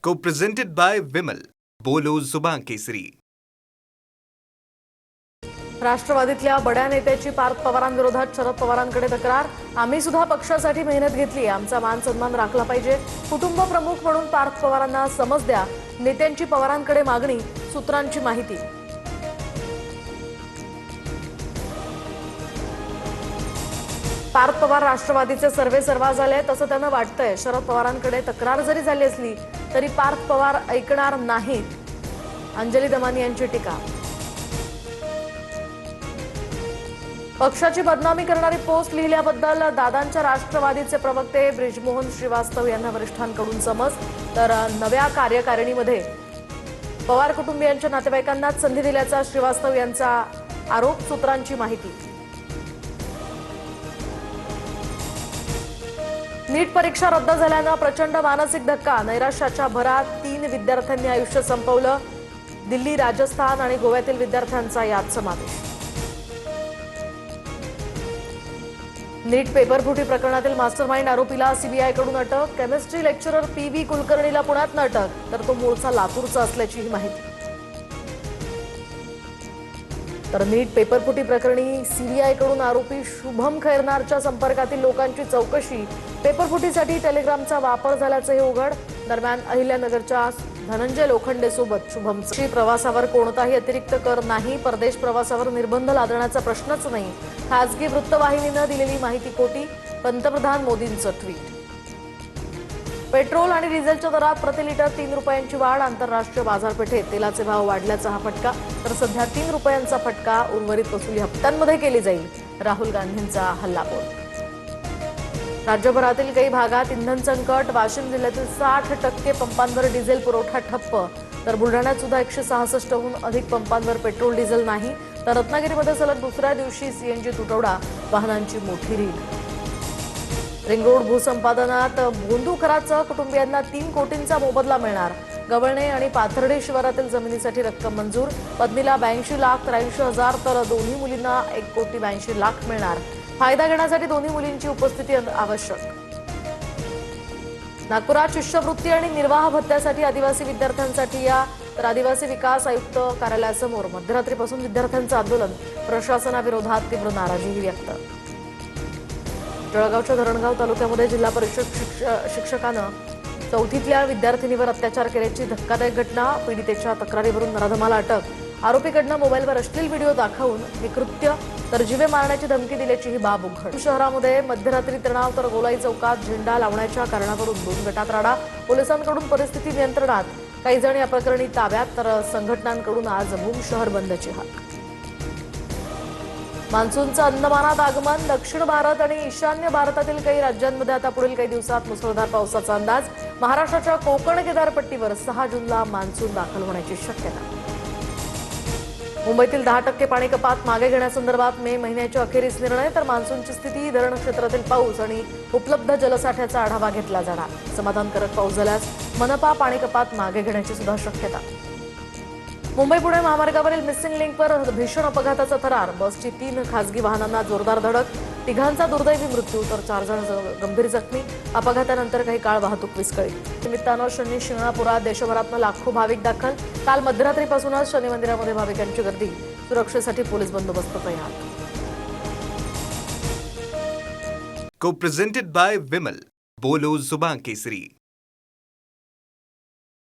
Co-presented by Vimal. बोलो जुबान केसरी. राष्ट्रवादीतल्या बड्या नेत्याची पार्थ पवारांविरोधात शरद पवारांकडे तक्रार. आम्ही सुद्धा पक्षासाठी मेहनत घेतली, आमचा मान सन्मान राखला पाहिजे. कुटुंब प्रमुख म्हणून पार्थ पवारांना समज द्या. नेत्यांची पवारांकडे मागणी, सूत्रांची माहिती. पार्थ पवार राष्ट्रवादीचे सर्वेसर्वा झाले तसं त्यांना वाटतंय. शरद पवारांकडे तक्रार जरी झाली असली तरी पार्थ पवार ऐकणार नाहीत, अंजली दमानी यांची टीका. पक्षाची बदनामी करणारी पोस्ट लिहिल्याबद्दल दादांच्या राष्ट्रवादीचे प्रवक्ते ब्रिजमोहन श्रीवास्तव यांना वरिष्ठांकडून समज. तर नव्या कार्यकारिणीमध्ये पवार कुटुंबियांच्या नातेवाईकांनाच संधी दिल्याचा श्रीवास्तव यांचा आरोप, सूत्रांची माहिती. नीट परीक्षा रद्द झाल्यानं प्रचंड मानसिक धक्का. नैराश्याच्या भरात 3 विद्यार्थ्यांनी आयुष्य संपवलं. दिल्ली, राजस्थान आणि गोव्यातील विद्यार्थ्यांचा यात समावेश. नीट पेपरफुटी प्रकरणातील मास्टरमाइंड आरोपीला सीबीआयकडून अटक. Chemistry lecturer P V. कुलकर्णीला पुण्यात अटक, तर तो मूळचा लातूरचा असल्याचीही माहिती. तर नीट पेपरफुटी प्रकरणी सीबीआयकडून आरोपी शुभम खैरनारच्या संपर्कातील लोकांची चौकशी. पेपरफुटीसाठी टेलिग्रामचा वापर झाल्याचंही उघड. दरम्यान अहिल्यानगरच्या धनंजय लोखंडेसोबत शुभमची प्रवासावर कोणताही अतिरिक्त कर नाही. परदेश प्रवासावर निर्बंध लादण्याचा प्रश्नच नाही. खासगी वृत्तवाहिनीनं दिलेली माहिती खोटी. पंतप्रधान मोदींचं ट्विट. पेट्रोल आणि डिझेलच्या दरात प्रति लिटर 3 रुपयांची वाढ. आंतरराष्ट्रीय बाजारपेठेत तेलाचे भाव वाढल्याचा हा फटका. तर सध्या 3 रुपयांचा फटका. उर्वरित वसुली हप्त्यांमध्ये केली जाईल. राहुल गांधींचा हल्लाबोल. राज्यभरातील काही भागात इंधन संकट. वाशिम जिल्ह्यातील 60% पंपांवर डिझेल पुरवठा ठप्प. तर बुलढाण्यात सुद्धा 166हून अधिक पंपांवर पेट्रोल डिझेल नाही. तर रत्नागिरीमध्ये सलग दुसऱ्या दिवशी सीएनजी तुटवडा. वाहनांची मोठी रीढ. रिंग रोड भूसंपादनात भोंदूकरांसह कुटुंबियांना 3 कोटींचा मोबदला मिळणार. गवळणे आणि पाथर्डी शिवारातील जमिनीसाठी रक्कम मंजूर. पत्नीला 82 लाख 83,000 तर दोन्ही मुलींना 1 कोटी 82 लाख मिळणार. फायदा घेण्यासाठी दोन्ही मुलींची उपस्थिती आवश्यक. नागपुरात शिष्यवृत्ती आणि निर्वाह भत्त्यासाठी आदिवासी विद्यार्थ्यांसाठी या. तर आदिवासी विकास आयुक्त कार्यालयासमोर मध्यरात्रीपासून विद्यार्थ्यांचं आंदोलन. प्रशासनाविरोधात तीव्र नाराजीही व्यक्त. जळगावच्या धरणगाव तालुक्यामध्ये जिल्हा परिषद शिक्षकानं 4थीतल्या विद्यार्थिनीवर अत्याचार केल्याची धक्कादायक घटना. पीडितेच्या तक्रारीवरून नराधमाला अटक. आरोपीकडनं मोबाईलवर अश्लील व्हिडिओ दाखवून हे कृत्य तर जीवे मारण्याची धमकी दिल्याची ही बाब उघड. शहरामध्ये मध्यरात्री तणाव. तर गोलाई चौकात झेंडा लावण्याच्या कारणावरून 2 गटात राडा. पोलिसांकडून परिस्थिती नियंत्रणात. काही जण या प्रकरणी ताब्यात. तर संघटनांकडून आज भूम शहर बंदची हाक. मान्सूनचं अंदमानात आगमन. दक्षिण भारत आणि ईशान्य भारतातील काही राज्यांमध्ये आता पुढील काही दिवसात मुसळधार पावसाचा अंदाज. महाराष्ट्राच्या कोकण किनारपट्टीवर 6 जूनला मान्सून दाखल होण्याची शक्यता. मुंबईतील 10% पाणी कपात मागे घेण्यासंदर्भात मे महिन्याच्या अखेरीस निर्णय. तर मान्सूनची स्थिती, धरण क्षेत्रातील पाऊस आणि उपलब्ध जलसाठ्याचा आढावा घेतला जाणार. समाधानकारक पाऊस झाल्यास मनपा पाणी कपात मागे घेण्याची सुद्धा शक्यता. मुंबई पुणे महामार्गावरील मिसिंग लिंकवर भीषण अपघाताचा थरार. बसची 3 खासगी वाहनांना जोरदार धडक. 3घांचा दुर्दैवी मृत्यू तर 4 जण गंभीर जखमी. अपघातानंतर काही काळ वाहतूक विस्कळीत. निमित्तानं शनी शिंगणापुरात देशभरातून लाखो भाविक दाखल. काल मध्यरात्रीपासूनच शनी मंदिरामध्ये भाविकांची गर्दी. सुरक्षेसाठी पोलीस बंदोबस्त तैनात. Co-presented by Vimal. बोलो जुबान केसरी.